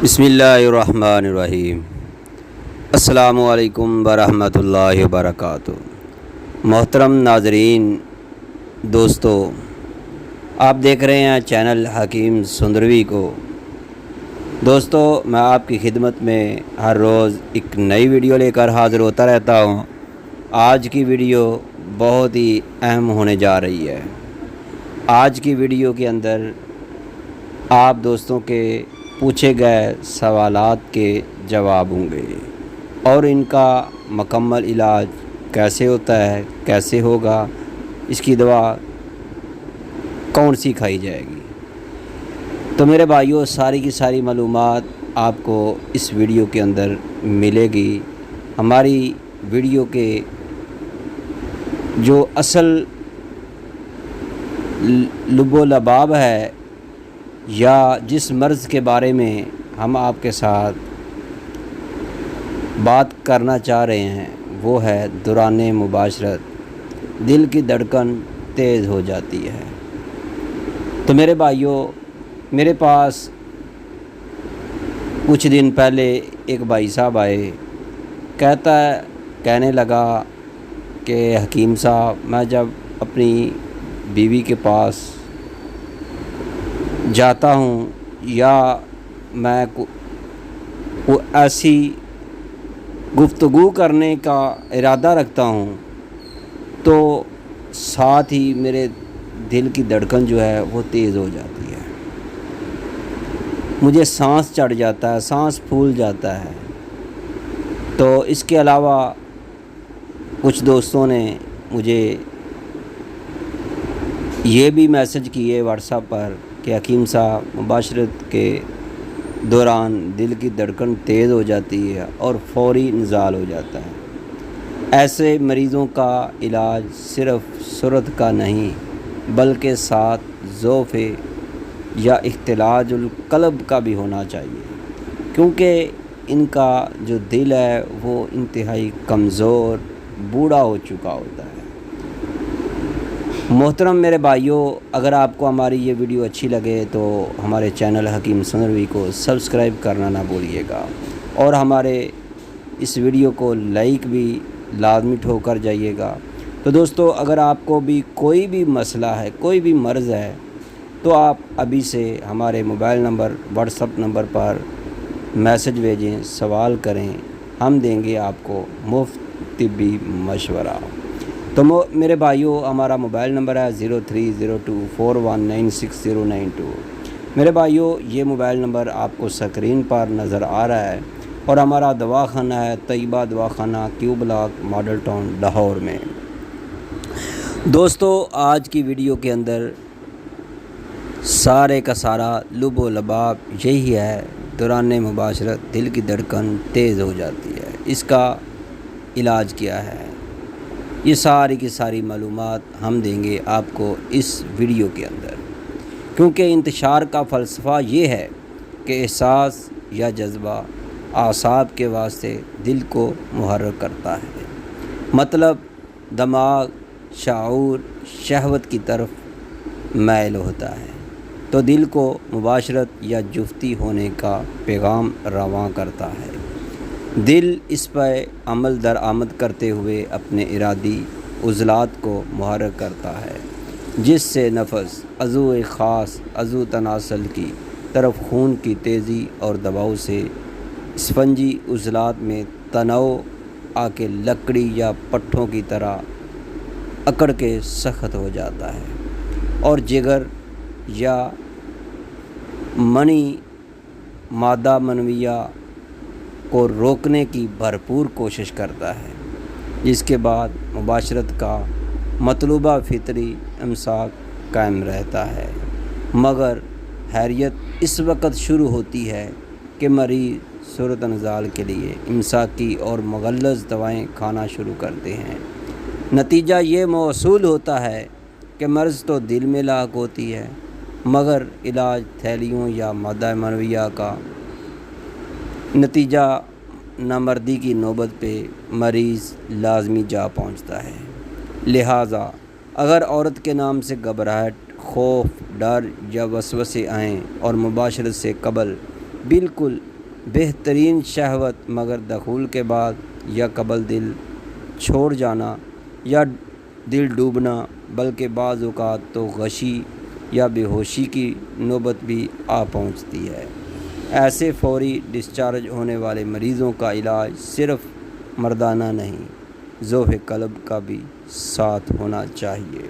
بسم اللہ الرحمن الرحیم۔ السلام علیکم ورحمۃ اللہ وبرکاتہ۔ محترم ناظرین، دوستو، آپ دیکھ رہے ہیں چینل حکیم سندروی کو۔ دوستو، میں آپ کی خدمت میں ہر روز ایک نئی ویڈیو لے کر حاضر ہوتا رہتا ہوں۔ آج کی ویڈیو بہت ہی اہم ہونے جا رہی ہے۔ آج کی ویڈیو کے اندر آپ دوستوں کے پوچھے گئے سوالات کے جواب ہوں گے اور ان کا مکمل علاج کیسے ہوتا ہے، کیسے ہوگا، اس کی دوا کون سی کھائی جائے گی۔ تو میرے بھائیوں، ساری کی ساری معلومات آپ کو اس ویڈیو کے اندر ملے گی۔ ہماری ویڈیو کے جو اصل لب و لباب ہے یا جس مرض کے بارے میں ہم آپ کے ساتھ بات کرنا چاہ رہے ہیں وہ ہے دوران مباشرت دل کی دھڑکن تیز ہو جاتی ہے۔ تو میرے بھائیوں، میرے پاس کچھ دن پہلے ایک بھائی صاحب آئے، کہنے لگا کہ حکیم صاحب، میں جب اپنی بیوی کے پاس جاتا ہوں یا میں ایسی گفتگو کرنے کا ارادہ رکھتا ہوں تو ساتھ ہی میرے دل کی دھڑکن جو ہے وہ تیز ہو جاتی ہے، مجھے سانس چڑھ جاتا ہے، سانس پھول جاتا ہے۔ تو اس کے علاوہ کچھ دوستوں نے مجھے یہ بھی میسج کیے واٹس ایپ پر کہ حکیم صاحب، مباشرت کے دوران دل کی دھڑکن تیز ہو جاتی ہے اور فوری انزال ہو جاتا ہے۔ ایسے مریضوں کا علاج صرف سرعت کا نہیں بلکہ ساتھ ضعف یا اختلاج القلب کا بھی ہونا چاہیے، کیونکہ ان کا جو دل ہے وہ انتہائی کمزور، بوڑھا ہو چکا ہوتا ہے۔ محترم میرے بھائیوں، اگر آپ کو ہماری یہ ویڈیو اچھی لگے تو ہمارے چینل حکیم سندروی کو سبسکرائب کرنا نہ بھولیے گا اور ہمارے اس ویڈیو کو لائک بھی لازمی ٹھوک کر جائیے گا۔ تو دوستو، اگر آپ کو بھی کوئی بھی مسئلہ ہے، کوئی بھی مرض ہے، تو آپ ابھی سے ہمارے mobile number, WhatsApp number پر میسج بھیجیں، سوال کریں، ہم دیں گے آپ کو مفت طبی مشورہ۔ تو میرے بھائیوں، ہمارا موبائل نمبر ہے 0302419692۔ میرے بھائیوں، یہ موبائل نمبر آپ کو سکرین پر نظر آ رہا ہے اور ہمارا دواخانہ ہے طیبہ دواخانہ، کیو بلاک، ماڈل ٹاؤن، لاہور میں۔ دوستو، آج کی ویڈیو کے اندر سارے کا سارا لب و لباب یہی ہے، دوران مباشرت دل کی دھڑکن تیز ہو جاتی ہے، اس کا علاج کیا ہے، یہ ساری کی ساری معلومات ہم دیں گے آپ کو اس ویڈیو کے اندر، کیونکہ انتشار کا فلسفہ یہ ہے کہ احساس یا جذبہ اعصاب کے واسطے دل کو محرک کرتا ہے، مطلب دماغ، شعور شہوت کی طرف میل ہوتا ہے تو دل کو مباشرت یا جفتی ہونے کا پیغام رواں کرتا ہے۔ دل اس پر عمل درآمد کرتے ہوئے اپنے ارادی عضلات کو محرک کرتا ہے، جس سے نفس، عضو خاص، عضو تناسل کی طرف خون کی تیزی اور دباؤ سے اسفنجی عضلات میں تناؤ آ کے لکڑی یا پٹھوں کی طرح اکڑ کے سخت ہو جاتا ہے اور جگر یا منی مادہ منویہ کو روکنے کی بھرپور کوشش کرتا ہے، جس کے بعد مباشرت کا مطلوبہ فطری امساک قائم رہتا ہے۔ مگر حیرت اس وقت شروع ہوتی ہے کہ مریض صورت انزال کے لیے امساکی اور مغلظ دوائیں کھانا شروع کرتے ہیں۔ نتیجہ یہ موصول ہوتا ہے کہ مرض تو دل میں لاحق ہوتی ہے، مگر علاج تھیلیوں یا مادہ منویہ کا نتیجہ نامردی کی نوبت پہ مریض لازمی جا پہنچتا ہے۔ لہٰذا اگر عورت کے نام سے گھبراہٹ، خوف، ڈر یا وسوسے آئیں اور مباشرت سے قبل بالکل بہترین شہوت مگر دخول کے بعد یا قبل دل چھوڑ جانا یا دل ڈوبنا، بلکہ بعض اوقات تو غشی یا بے ہوشی کی نوبت بھی آ پہنچتی ہے۔ ایسے فوری ڈسچارج ہونے والے مریضوں کا علاج صرف مردانہ نہیں، ذوف قلب کا بھی ساتھ ہونا چاہیے۔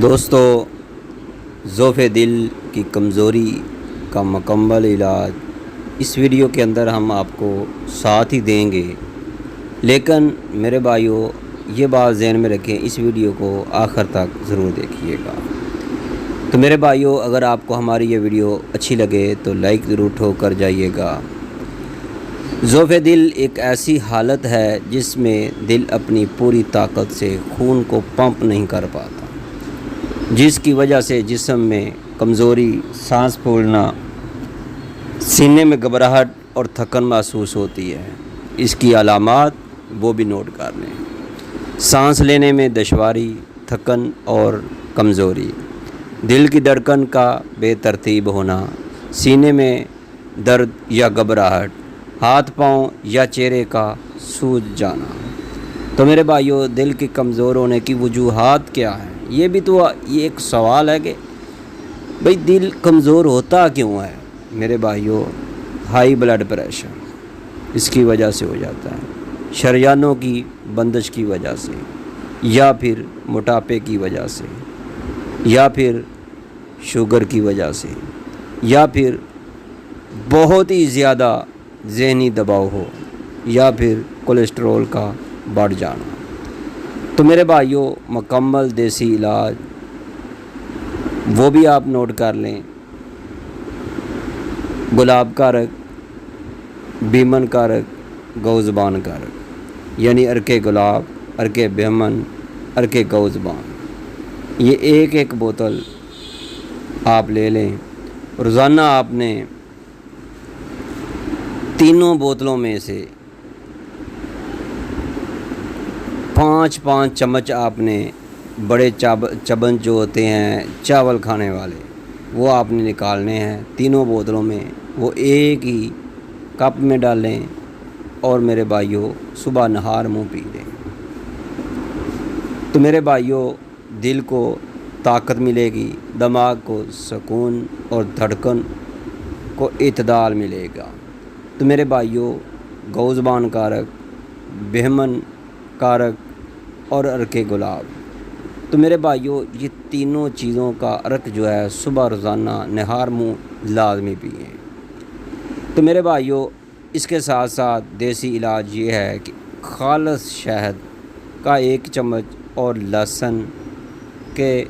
دوستو، ذوف دل کی کمزوری کا مکمل علاج اس ویڈیو کے اندر ہم آپ کو ساتھ ہی دیں گے، لیکن میرے بھائیوں یہ بات ذہن میں رکھیں، اس ویڈیو کو آخر تک ضرور دیکھیے گا۔ تو میرے بھائیوں، اگر آپ کو ہماری یہ ویڈیو اچھی لگے تو لائک ضرور ٹھوک کر جائیے گا۔ ذوف دل ایک ایسی حالت ہے جس میں دل اپنی پوری طاقت سے خون کو پمپ نہیں کر پاتا، جس کی وجہ سے جسم میں کمزوری، سانس پھولنا، سینے میں گھبراہٹ اور تھکن محسوس ہوتی ہے۔ اس کی علامات وہ بھی نوٹ کر لیں: سانس لینے میں دشواری، تھکن اور کمزوری، دل کی دھڑکن کا بے ترتیب ہونا، سینے میں درد یا گھبراہٹ، ہاتھ پاؤں یا چہرے کا سوج جانا۔ تو میرے بھائیوں، دل کے کمزور ہونے کی وجوہات کیا ہیں؟ یہ ایک سوال ہے کہ بھئی دل کمزور ہوتا کیوں ہے؟ میرے بھائیوں، ہائی بلڈ پریشر اس کی وجہ سے ہو جاتا ہے، شریانوں کی بندش کی وجہ سے، یا پھر موٹاپے کی وجہ سے، یا پھر شوگر کی وجہ سے، یا پھر بہت ہی زیادہ ذہنی دباؤ ہو، یا پھر کولیسٹرول کا بڑھ جانا۔ تو میرے بھائیوں، مکمل دیسی علاج وہ بھی آپ نوٹ کر لیں: گلاب کا رگ، بیمن کا رگ، گوزبان کا رگ، یعنی ارک گلاب، ارک بیمن، ارک گوزبان۔ یہ ایک ایک بوتل آپ لے لیں۔ روزانہ آپ نے تینوں بوتلوں میں سے 5 چمچ آپ نے بڑے چمچ جو ہوتے ہیں چاول کھانے والے، وہ آپ نے نکالنے ہیں۔ تینوں بوتلوں میں وہ ایک ہی کپ میں ڈالیں اور میرے بھائیوں صبح نہار منہ پی لیں۔ تو میرے بھائیوں، دل کو طاقت ملے گی، دماغ کو سکون اور دھڑکن کو اعتدال ملے گا۔ تو میرے بھائیوں، گوزبان کا رگ، بہمن کا رگ اور ارک گلاب، تو میرے بھائیوں یہ تینوں چیزوں کا عرق جو ہے صبح روزانہ نہار منہ لازمی پئیں۔ تو میرے بھائیوں، اس کے ساتھ ساتھ دیسی علاج یہ ہے کہ خالص شہد کا 1 چمچ اور لہسن کے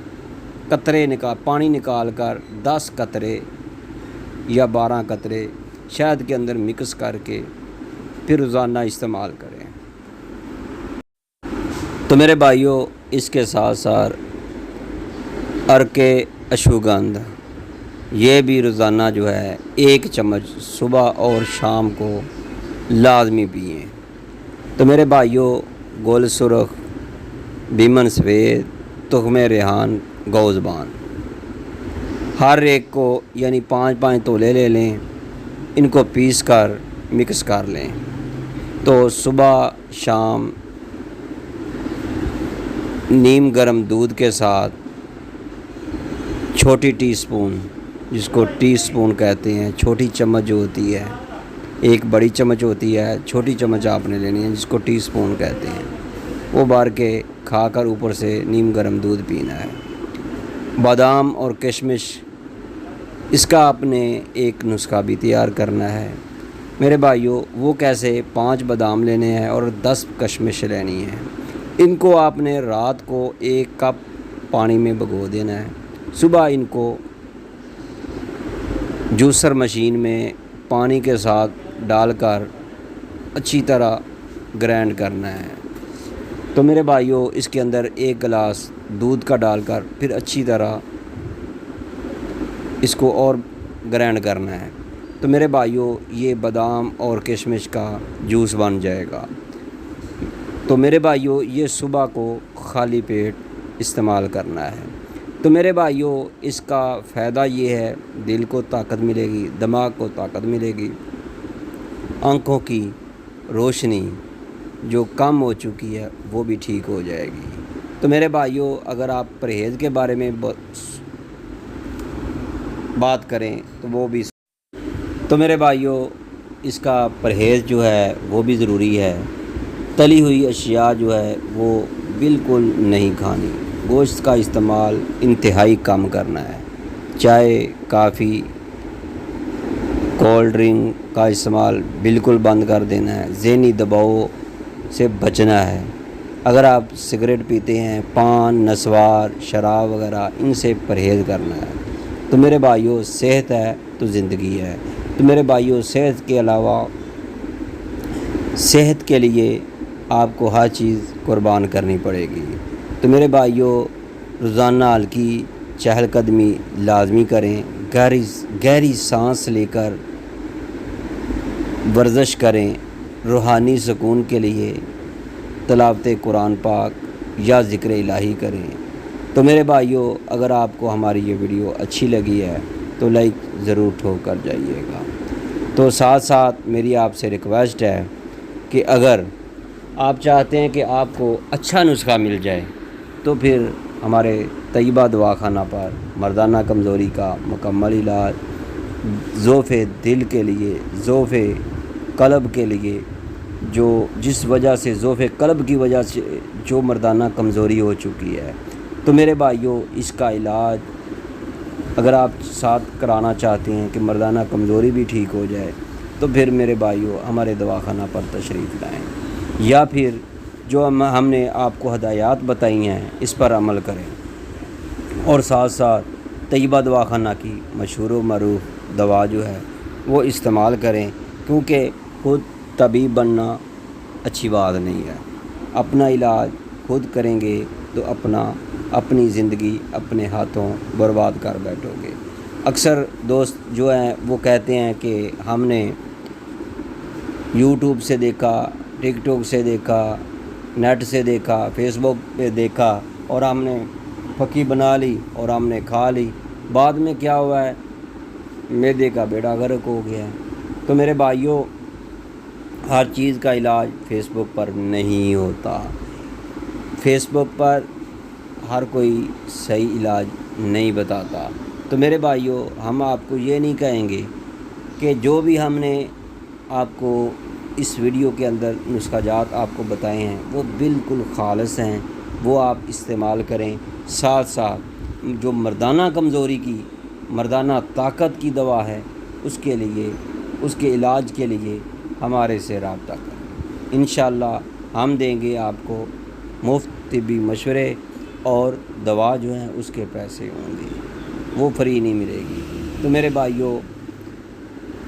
قطرے پانی نکال کر 10 قطرے یا 12 قطرے شہد کے اندر مکس کر کے پھر روزانہ استعمال کریں۔ تو میرے بھائیوں، اس کے ساتھ ساتھ ارک اشوگندھ، یہ بھی روزانہ جو ہے 1 چمچ صبح اور شام کو لازمی پئیں۔ تو میرے بھائیوں، گول سرخ، بیمن سفید، تخم ریحان، گوزبان، ہر ایک کو یعنی 5 تولے لے لیں، ان کو پیس کر مکس کر لیں۔ تو صبح شام نیم گرم دودھ کے ساتھ چھوٹی ٹی سپون، جس کو ٹی سپون کہتے ہیں، چھوٹی چمچ جو ہوتی ہے، ایک بڑی چمچ ہوتی ہے، چھوٹی چمچ آپ نے لینی ہے جس کو ٹی سپون کہتے ہیں، وہ بھر کے کھا کر اوپر سے نیم گرم دودھ پینا ہے۔ بادام اور کشمش، اس کا آپ نے ایک نسخہ بھی تیار کرنا ہے۔ میرے بھائیوں، وہ کیسے؟ 5 بادام لینے ہیں اور 10 کشمش لینی ہے۔ ان کو آپ نے رات کو 1 کپ پانی میں بھگو دینا ہے۔ صبح ان کو جوسر مشین میں پانی کے ساتھ ڈال کر اچھی طرح گرائنڈ کرنا ہے۔ تو میرے بھائیوں، اس کے اندر 1 گلاس دودھ کا ڈال کر پھر اچھی طرح اس کو اور گرائنڈ کرنا ہے۔ تو میرے بھائیوں، یہ بادام اور کشمش کا جوس بن جائے گا۔ تو میرے بھائیوں، یہ صبح کو خالی پیٹ استعمال کرنا ہے۔ تو میرے بھائیوں اس کا فائدہ یہ ہے، دل کو طاقت ملے گی، دماغ کو طاقت ملے گی، آنکھوں کی روشنی جو کم ہو چکی ہے وہ بھی ٹھیک ہو جائے گی۔ تو میرے بھائیوں اگر آپ پرہیز کے بارے میں بات کریں تو وہ بھی، تو میرے بھائیوں اس کا پرہیز جو ہے وہ بھی ضروری ہے۔ تلی ہوئی اشیاء جو ہے وہ بالکل نہیں کھانی، گوشت کا استعمال انتہائی کم کرنا ہے، چائے، کافی، کولڈ ڈرنک کا استعمال بالکل بند کر دینا ہے، ذہنی دباؤ سے بچنا ہے۔ اگر آپ سگریٹ پیتے ہیں، پان، نسوار، شراب وغیرہ، ان سے پرہیز کرنا ہے۔ تو میرے بھائیوں صحت ہے تو زندگی ہے۔ تو میرے بھائیوں صحت کے علاوہ، صحت کے لیے آپ کو ہر چیز قربان کرنی پڑے گی۔ تو میرے بھائیوں روزانہ ہلکی چہل قدمی لازمی کریں، گہری سانس لے کر ورزش کریں، روحانی سکون کے لیے تلاوت قرآن پاک یا ذکر الہی کریں۔ تو میرے بھائیوں اگر آپ کو ہماری یہ ویڈیو اچھی لگی ہے تو لائک ضرور ٹھوک کر جائیے گا۔ تو ساتھ ساتھ میری آپ سے ریکویسٹ ہے کہ اگر آپ چاہتے ہیں کہ آپ کو اچھا نسخہ مل جائے تو پھر ہمارے طیبہ دواخانہ پر مردانہ کمزوری کا مکمل علاج، ضعف دل کے لیے، ضعف قلب کے لیے، جس وجہ سے ضعف قلب کی وجہ سے جو مردانہ کمزوری ہو چکی ہے، تو میرے بھائیوں اس کا علاج اگر آپ ساتھ کرانا چاہتے ہیں کہ مردانہ کمزوری بھی ٹھیک ہو جائے تو پھر میرے بھائیوں ہمارے دواخانہ پر تشریف لائیں، یا پھر جو ہم نے آپ کو ہدایات بتائی ہیں اس پر عمل کریں، اور ساتھ ساتھ طیبہ دواخانہ کی مشہور و معروف دوا جو ہے وہ استعمال کریں، کیونکہ خود طبیب بننا اچھی بات نہیں ہے۔ اپنا علاج خود کریں گے تو اپنی زندگی اپنے ہاتھوں برباد کر بیٹھو گے۔ اکثر دوست جو ہیں وہ کہتے ہیں کہ ہم نے یوٹیوب سے دیکھا، ٹک ٹاک سے دیکھا، نیٹ سے دیکھا، فیس بک پہ دیکھا اور ہم نے پھکی بنا لی اور ہم نے کھا لی، بعد میں کیا ہوا ہے، معدے کا بیڑا غرق ہو گیا ہے۔ تو میرے بھائیوں ہر چیز کا علاج فیس بک پر نہیں ہوتا، فیس بک پر ہر کوئی صحیح علاج نہیں بتاتا۔ تو میرے بھائیوں ہم آپ کو یہ نہیں کہیں گے کہ جو بھی ہم نے آپ کو اس ویڈیو کے اندر نسخہ جات آپ کو بتائے ہیں وہ بالکل خالص ہیں، وہ آپ استعمال کریں۔ ساتھ ساتھ جو مردانہ کمزوری کی، مردانہ طاقت کی دوا ہے، اس کے لیے، اس کے علاج کے لیے ہمارے سے رابطہ کریں۔ انشاءاللہ ہم دیں گے آپ کو مفت طبی مشورے، اور دوا جو ہیں اس کے پیسے ہوں گے، وہ فری نہیں ملے گی۔ تو میرے بھائیوں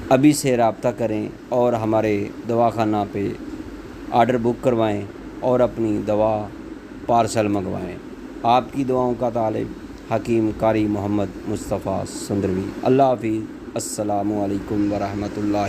ابھی سے رابطہ کریں اور ہمارے دواخانہ پہ آرڈر بک کروائیں اور اپنی دوا پارسل منگوائیں۔ آپ کی دعاؤں کا طالب حکیم قاری محمد مصطفیٰ سندروی۔ اللہ حافظ۔ السلام علیکم ورحمۃ اللہ۔